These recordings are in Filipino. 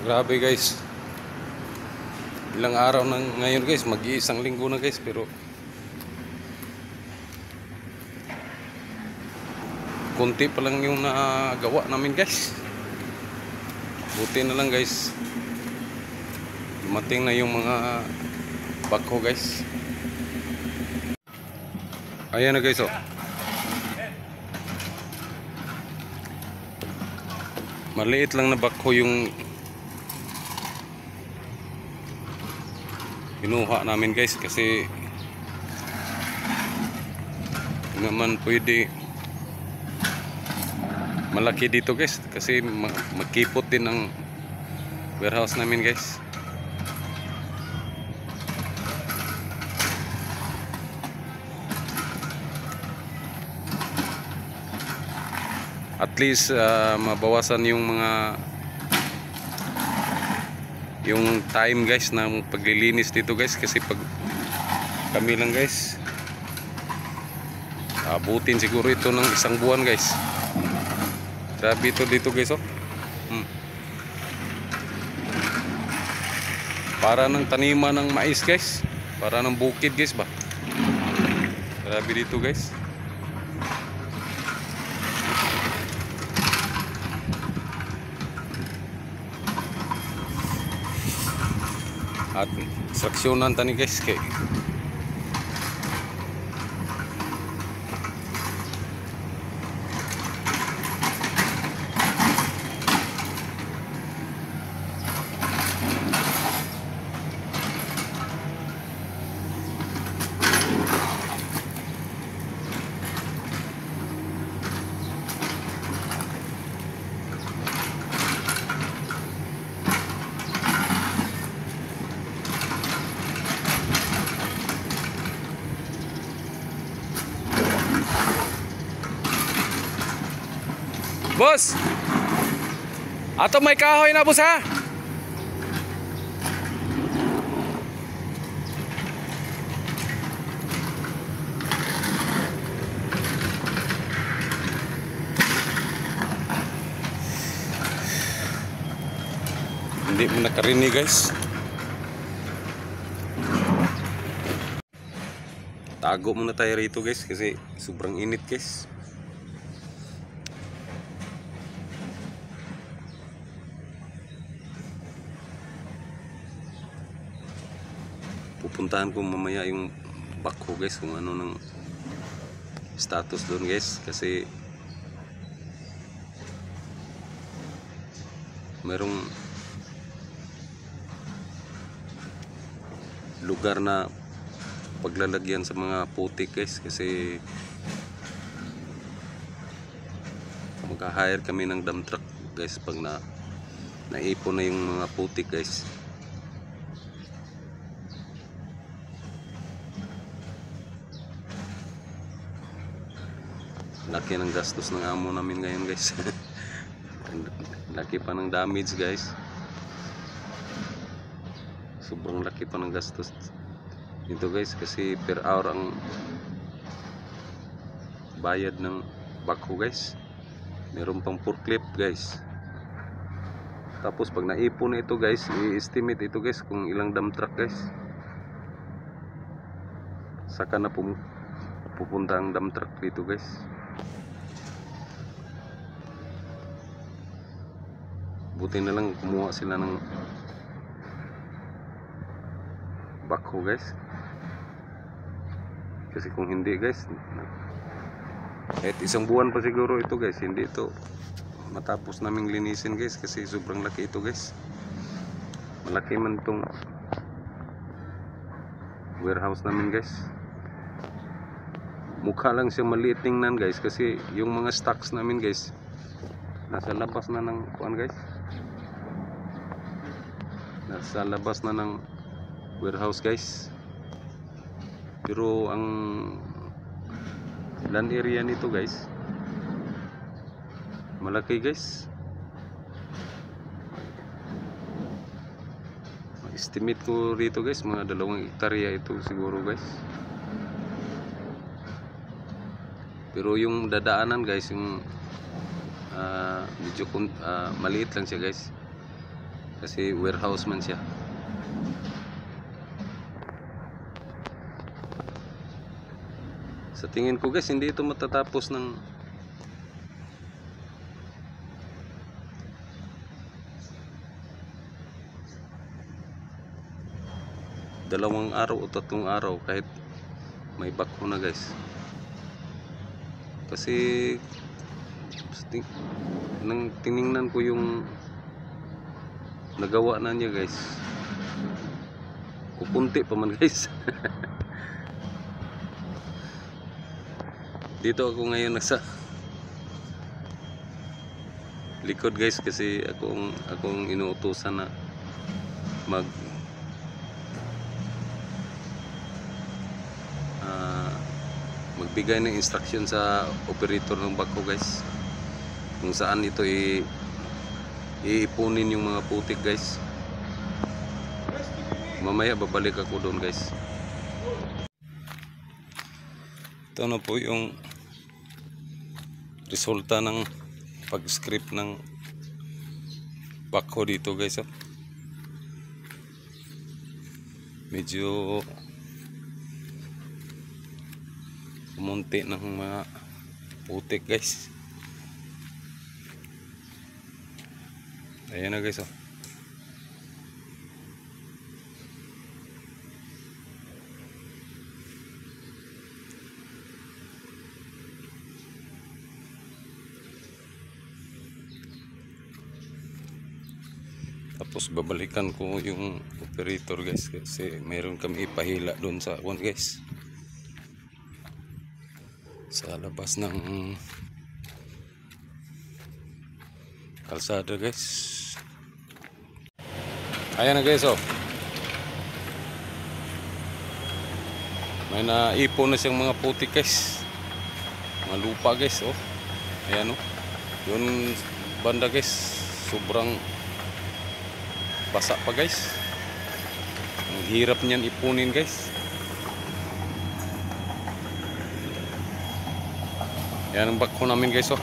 Grabe guys. Ilang araw na ngayon guys, mag-iisang linggo na guys, pero konti pa lang yung nagawa namin guys. Buti na lang guys, dumating na yung mga backhoe guys. Ayan na guys, oh. Maliit lang na backhoe yung kinuha namin guys, kasi naman pwede malaki dito guys, kasi magkipot din ang warehouse namin guys. At least mabawasan yung time guys ng paglilinis dito guys, kasi pag kami lang guys, abutin siguro ito ng isang buwan guys. Grabe ito dito guys, oh. Para ng taniman ng mais guys, para ng bukid guys ba. Grabe dito guys. At instruksyonan tani guys kay boss, ato may kahoy na boss ha. Hindi mo nakarinig guys. Tago muna tayo rito guys, kasi sobrang init guys. Pupuntahan ko mamaya yung backhoe guys, kung ano ng status doon guys, kasi merong lugar na paglalagyan sa mga putik guys, kasi mag-hire kami ng dump truck guys pag naipon na yung mga putik guys. Laki ng gastos ng amo namin ngayon guys. Laki pa ng damage guys. Sobrang laki pa ng gastos dito guys, kasi per hour ang bayad ng backhoe guys. Meron pang forklift guys. Tapos pag naipon na ito guys, i-estimate ito guys kung ilang dump truck guys. Saka na pupunta ang dump truck dito guys. Buti na lang kumuha sila ng backhoe guys, kasi kung hindi guys, kahit isang buwan pa siguro ito guys, hindi ito matapos naming linisin guys, kasi sobrang laki ito guys. Malaki man itong warehouse namin guys. Mukha lang siya maliit tingnan guys, kasi yung mga stocks namin guys nasa labas na ng kuan guys, nasa labas na ng warehouse guys. Pero ang land area nito guys malaki guys. Estimate ko rito guys, mga 2 hektarya ito siguro guys. Pero yung dadaanan guys, yung medyo maliit lang siya guys. Kasi warehouse man siya. Sa tingin ko guys, hindi ito matatapos ng dalawang araw o tatlong araw kahit may bakho na guys. Kasi nang tiningnan ko yung nagawa na niya guys, kukunti pa man guys. Dito ako ngayon nasa likod guys, kasi akong inuutusan na magbigay ng instruction sa operator ng bakho guys, kung saan ito iipunin yung mga putik guys. Mamaya babalik ako doon guys. Ito na po yung resulta ng pag-script ng bakho dito guys. Medyo kumunti ng mga putik guys. Ayan na guys. Tapos babalikan ko yung operator guys, kasi mayroon kami ipahila doon sa one guys, sa labas ng kalsada guys. Ayan na guys. May naipon na siyang mga putik guys, mga lupa guys. Ayan yun banda guys, sobrang basa pa guys. Ang hirap niyan ipunin guys. Yan ang bakho namin guys. Ito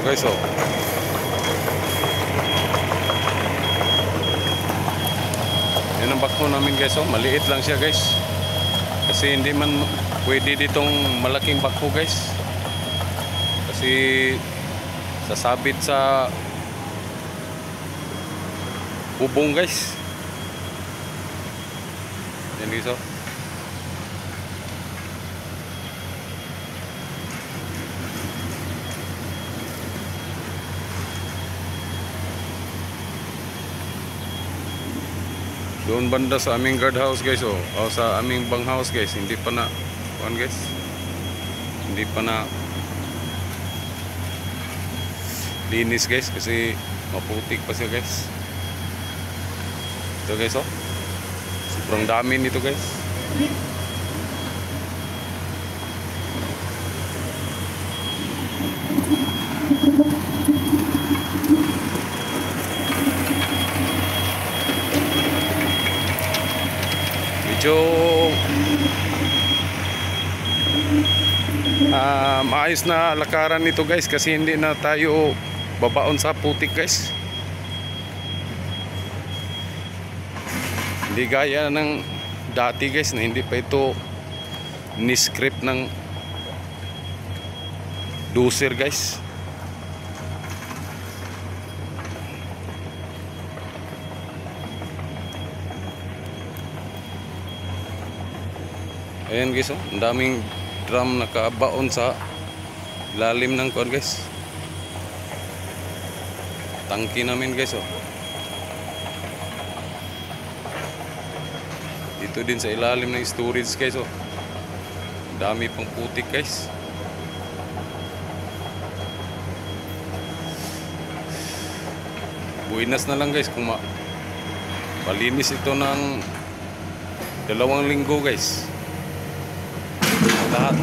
guys. Yan ang bakho namin guys. Maliit lang siya guys, kasi hindi man pwede ditong malaking bakho guys, kasi sasabit sa bubong guys. Yan guys. Doon banda sa aming guard house guys, o sa aming bang house guys, hindi pa na guys, hindi pa na linis guys, kasi maputik pa siya guys. Ito guys, sobrang dami nito guys. Medyo maayos na lakaran nito guys, kasi hindi na tayo babaon sa putik guys. Hindi gaya ng dati guys, na hindi pa ito ni-script ng doser guys. Ayan guys, ang daming drum nakabaon sa lalim ng kuwan guys, tangki namin guys. Dito din sa ilalim ng storage guys. Dami pang putik guys. Buinas na lang guys kung malinis ito ng 2 linggo guys, lahat.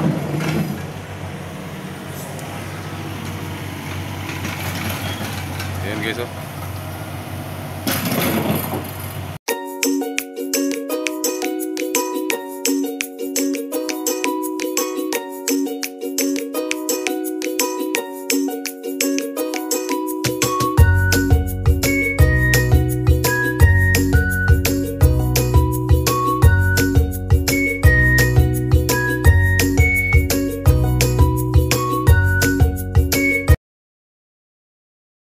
Ayan guys.